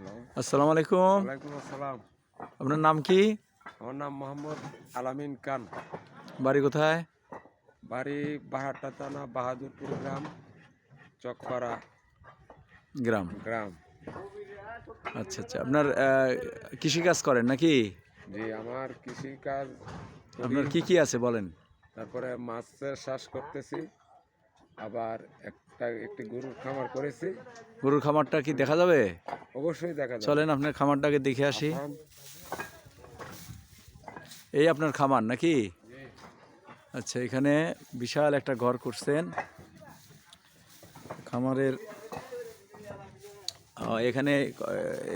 Hello, আসসালামু আলাইকুম। ওয়ালাইকুম আসসালাম। আপনার নাম কি? আমার নাম মোহাম্মদ আলামিন খান। বাড়ি কোথায়? বাড়ি বাহারটা থানা, বাহাদুরপুর গ্রাম, চকপাড়া গ্রাম। গ্রাম। আচ্ছা আচ্ছা। আপনার কৃষিকাজ করেন নাকি? জি, আমার কৃষিকাজ করি। আপনার কি কি আছে বলেন? তারপরে মাছের চাষ করতেছি, আবার একটি গরুর খামার করেছি। গরুর খামারটা কি দেখা যাবে? অবশ্যই দেখা যাবে। চলেন আপনার খামারটাকে দেখে আসি। আপনার? এই আপনার খামার নাকি? জি। আচ্ছা, এখানে বিশাল একটা ঘর করছেন খামারের। এখানে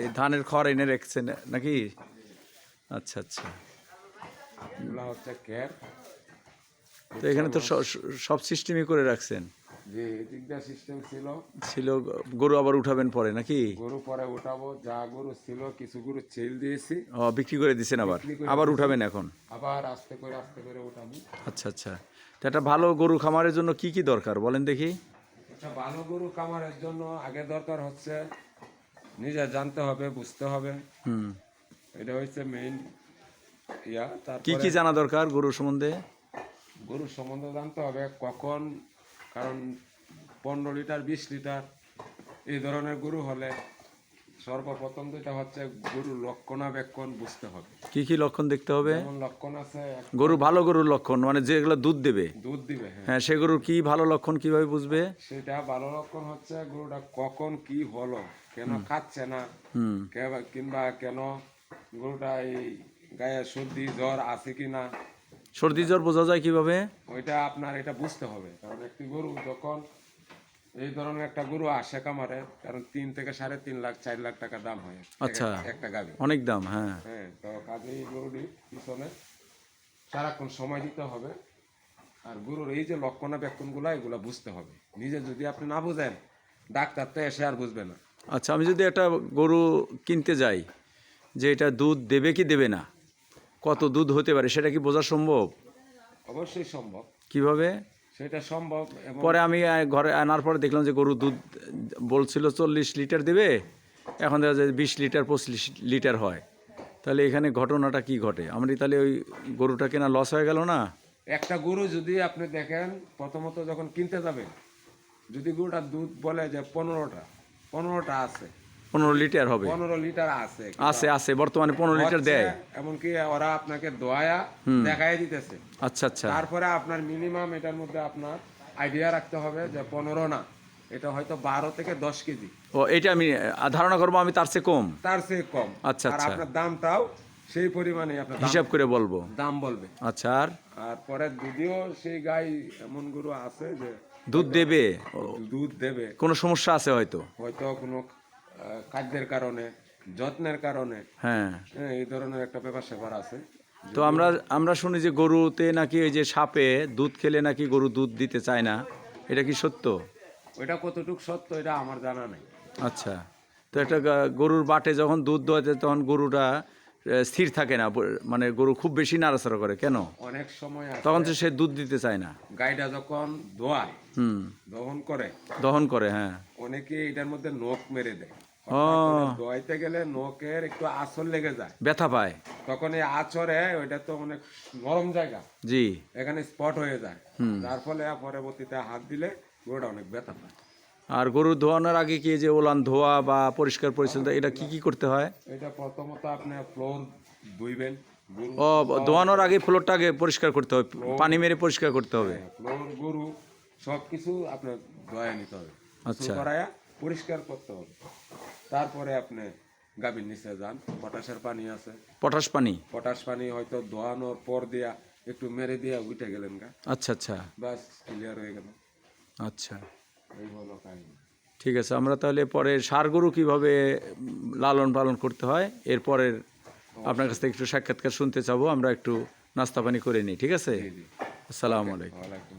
এই ধানের খড় এনে রেখেছেন নাকি? আচ্ছা আচ্ছা। এগুলা হচ্ছে ক্যার। তো এখানে তো সব সিস্টেমই করে রাখছেন। যে এদিক দিয়ে সিস্টেম ছিল, গরু আবার উঠাবেন পরে নাকি? গরু পরে উঠাবো। যা গরু ছিল কিছু গরু ছেল দিয়েছি, বিক্রি করে দিচ্ছেন, আবার বিক্রি করে আবার দিয়েছি। উঠাবেন এখন? আবার আস্তে করে উঠাবো। আচ্ছা আচ্ছা। তো একটা ভালো গরু খামারের জন্য কি কি দরকার বলেন দেখি? একটা ভালো গরু খামারের জন্য আগে দরকার হচ্ছে নিজে জানতে হবে, বুঝতে হবে। হুম। এটা হচ্ছে মেইন ইয়া। কি তারপরে কি জানা দরকার গরু সম্বন্ধে? গরুর সম্বন্ধে জানতে হবে কখন, কারণ 15 লিটার 20 লিটার এই ধরনের গরু হলে সর্বপ্রথম যেটা হচ্ছে গরুর রক্ষণাবেক্ষণ বুঝতে হবে। কি কি লক্ষণ দেখতে হবে? যেমন লক্ষণ আছে, গরু ভালো গরুর লক্ষণ মানে যেগুলো দুধ দেবে। দুধ দিবে, হ্যাঁ। হ্যাঁ, সে গরুর কি ভালো লক্ষণ কিভাবে বুঝবে? সেটা ভালো লক্ষণ হচ্ছে গরুটা কখন কি হলো, কেন খাচ্ছে না, হুম। কিংবা কেন গরুটা এই গায়ে সর্দি জ্বর আছে কিনা, সর্দি জ্বর বোঝা যায় কিভাবে? ওইটা আপনার এটা বুঝতে হবে। কারণ একটি গরু যখন এই ধরনের একটা গরু আসে খামারে, কারণ 3 থেকে 3.5 লাখ 4 লাখ টাকা দাম হয় আচ্ছা, একটা গাভী। অনেক দাম। হ্যাঁ। হ্যাঁ, তো কাজেই গরুটির পিছনে সারাক্ষণ সময় দিতে হবে। আর গরুর এই যে লক্ষণাবেক্ষণগুলো এগুলো বুঝতে হবে। নিজে যদি আপনি না বুঝেন, ডাক্তার তো এসে আর বুঝবে না। আচ্ছা, আমি যদি একটা গরু কিনতে যাই যে এটা দুধ দেবে কি দেবে না, কত দুধ হতে পারে, সেটা কি বোঝা সম্ভব? অবশ্যই সম্ভব, কিভাবে? সেটা সম্ভব। এবং পরে আমি ঘরে আনার পরে দেখলাম যে গরু দুধ বলছিল 40 লিটার দেবে, এখন দেখা যায় 20 লিটার 25 লিটার হয়। তাহলে এখানে ঘটনাটা কি ঘটে? আমরা তাহলে ওই গরুটা কেনা লস হয়ে গেল না? একটা গরু যদি আপনি দেখেন, প্রথমত যখন কিনতে যাবেন, যদি গরুটা দুধ বলে যে 15টা আছে, 15 লিটার হবে? 15 লিটার আছে, আছে আছে, বর্তমানে 15 লিটার দেয়। এমনকি ওরা আপনাকে দোয়া দেখাই দিতেছে। আচ্ছা আচ্ছা। তারপরে আপনার মিনিমাম এটার মধ্যে আপনার আইডিয়া রাখতে হবে যে 15 না, এটা হয়তো 12 থেকে 10 কেজি। ও, এটা আমি ধারণা করবো আমি তার চেয়ে কম। তার চেয়ে কম। আচ্ছা আর আচ্ছা। আপনার দামটাও সেই পরিমাণে আপনার হিসাব করে বলবো। দাম বলবে। আচ্ছা। আর পরে যদিও সেই গাই এমন গরু আছে যে দুধ দেবে, দুধ দেবে, কোনো সমস্যা আছে হয়তো? হয়তো কোনো খাদ্যের কারণে, যত্নের কারণে, হ্যাঁ। হ্যাঁ, এই ধরনের একটা ব্যাপার স্যাপার আছে। তো আমরা শুনি যে গরুতে নাকি ওই যে সাপে দুধ খেলে নাকি গরু দুধ দিতে চায় না, এটা কি সত্য? ওইটা কতটুকু সত্য এটা আমার জানা নেই। আচ্ছা। তো একটা গরুর বাটে যখন দুধ দোয়াতে তখন গরুটা স্থির থাকে না, মানে গরু খুব বেশি নাড়াচাড়া করে কেন? অনেক সময় তখন আছে তো সে দুধ দিতে চায় না। গাইটা যখন দোয়ায়, হুম। দহন করে, হ্যাঁ। অনেকে এটার মধ্যে নখ মেরে দেয়। ও, দোয়াইতে গেলে নখের একটু আঁচড় লেগে যায়, ব্যথা পায়। তখন এই আঁচড়ে, ওইটা তো অনেক নরম জায়গা, জি। এখানে স্পট হয়ে যায়। যার ফলে পরবর্তীতে হাত দিলে গরুটা অনেক ব্যথা পায়। আর গরু ধোয়ানোর আগে কি যে ওলান ধোয়া বা পরিষ্কার পরিচ্ছন্নতা এটা কি কি করতে হয়? এটা প্রথমত আপনি ফ্লোর ধুইবেন। ও, ধোয়ানোর আগে ফ্লোরটা আগে পরিষ্কার করতে হবে, পানি মেরে পরিষ্কার করতে হবে। ফ্লোর, গরু সবকিছু আপনার ধোয়া নিতে হবে, আচ্ছা। করায়া পরিষ্কার করতে হবে। তারপরে আপনি গাভীর নিচে যান, পটাশের পানি আছে, পটাশ পানি হয়তো ধোয়ানোর পর দিয়া একটু মেরে দিয়া উঠে গেলেন গা। আচ্ছা আচ্ছা। বাস, ক্লিয়ার হয়ে গেল। আচ্ছা, এই হলো কাহিনী। ঠিক আছে। আমরা তাহলে পরে ষাঁড় গরু কীভাবে লালন পালন করতে হয় এরপরের আপনার কাছ থেকে একটু সাক্ষাৎকার শুনতে চাবো। আমরা একটু নাস্তা পানি করে নিই, ঠিক আছে? জি জি। আসসালামু আলাইকুম। ওয়ালাইকুম